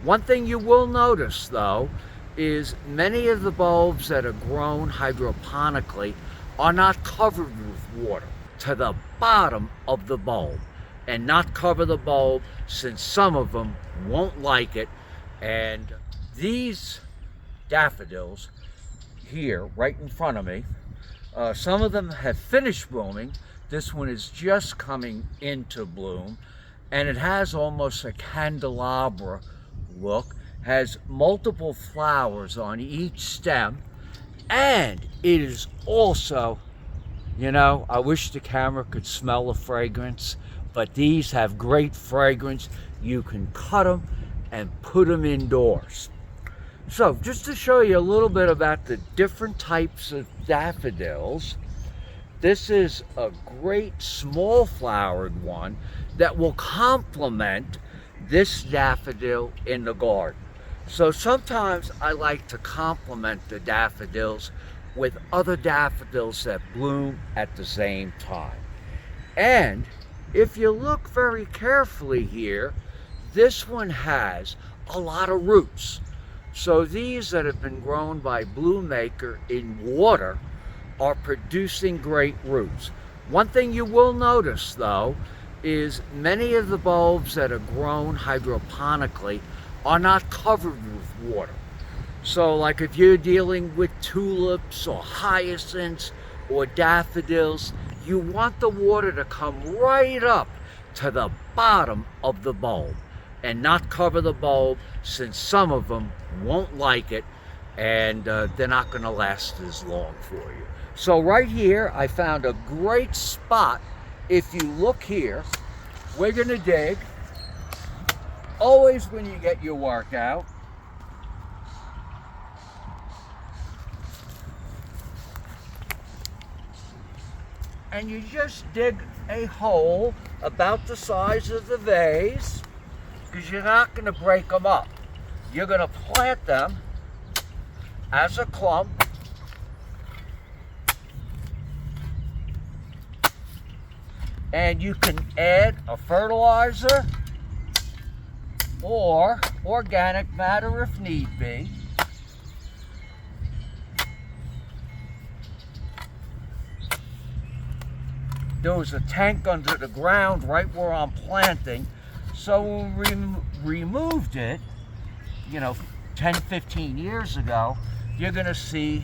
One thing you will notice though is many of the bulbs that are grown hydroponically are not covered with water to the bottom of the bulb, and not cover the bulb since some of them won't like it. And these daffodils here right in front of me, some of them have finished blooming. This one is just coming into bloom, and it has almost a candelabra look, has multiple flowers on each stem, and it is also, you know, I wish the camera could smell the fragrance, but these have great fragrance. You can cut them and put them indoors. So just to show you a little bit about the different types of daffodils, this is a great small flowered one that will complement this daffodil in the garden. So sometimes I like to complement the daffodils with other daffodils that bloom at the same time. And if you look very carefully here, this one has a lot of roots. So these that have been grown by Bloom Maker in water are producing great roots. One thing you will notice though is many of the bulbs that are grown hydroponically are not covered with water. So like if you're dealing with tulips or hyacinths or daffodils, you want the water to come right up to the bottom of the bulb and not cover the bulb, since some of them won't like it, and they're not going to last as long for you. So right here I found a great spot. If you look here, we're going to dig. Always when you get your workout, and you just dig a hole about the size of the vase, because you're not going to break them up. You're going to plant them as a clump. And you can add a fertilizer or organic matter if need be. There was a tank under the ground right where I'm planting, so when we removed it, you know, 10, 15 years ago, you're gonna see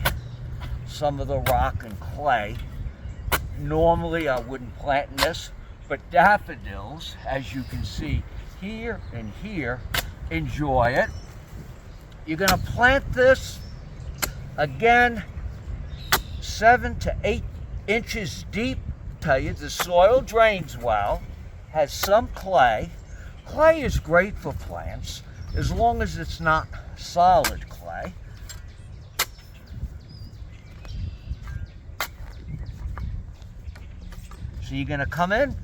some of the rock and clay. Normally I wouldn't plant in this, but daffodils, as you can see here and here, enjoy it. You're gonna plant this again 7 to 8 inches deep. Tell you, the soil drains well, has some clay. Clay is great for plants as long as it's not solid clay. So you're going to come in,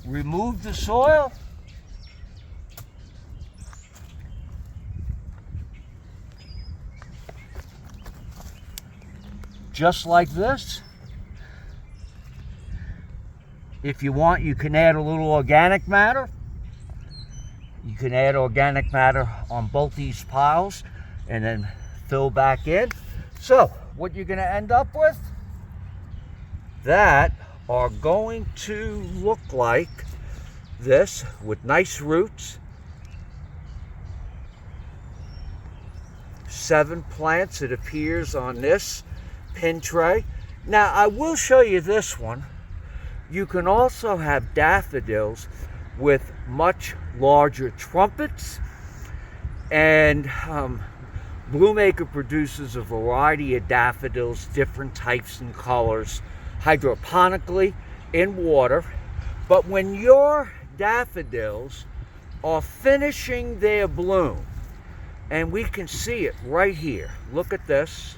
remove the soil, just like this. If you want, you can add a little organic matter. You can add organic matter on both these piles and then fill back in. So what you're going to end up with, that are going to look like this, with nice roots. 7 plants, it appears, on this pin tray. Now I will show you this one. You can also have daffodils with much larger trumpets, and Bloom Maker produces a variety of daffodils, different types and colors, hydroponically in water. But when your daffodils are finishing their bloom, and we can see it right here, look at this.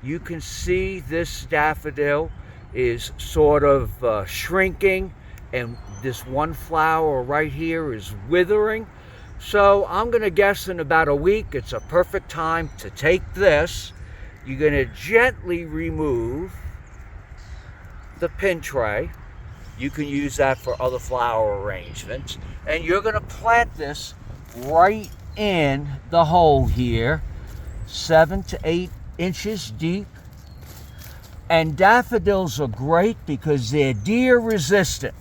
You can see this daffodil is sort of shrinking, and this one flower right here is withering. So I'm going to guess in about a week it's a perfect time to take this. You're going to gently remove the pin tray. You can use that for other flower arrangements, and you're going to plant this right in the hole here, 7 to 8 inches deep. And daffodils are great because they're deer resistant.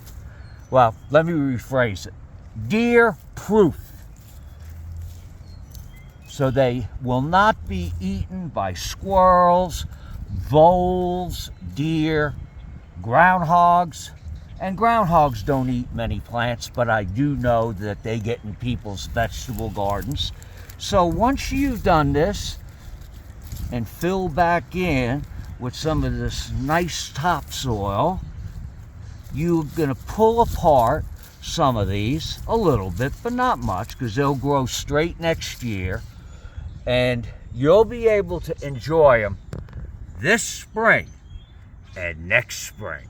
Well, let me rephrase it. Deer proof. So they will not be eaten by squirrels, voles, deer, groundhogs. And groundhogs don't eat many plants, but I do know that they get in people's vegetable gardens. So once you've done this and fill back in with some of this nice topsoil, you're going to pull apart some of these a little bit, but not much, because they'll grow straight next year. And you'll be able to enjoy them this spring and next spring.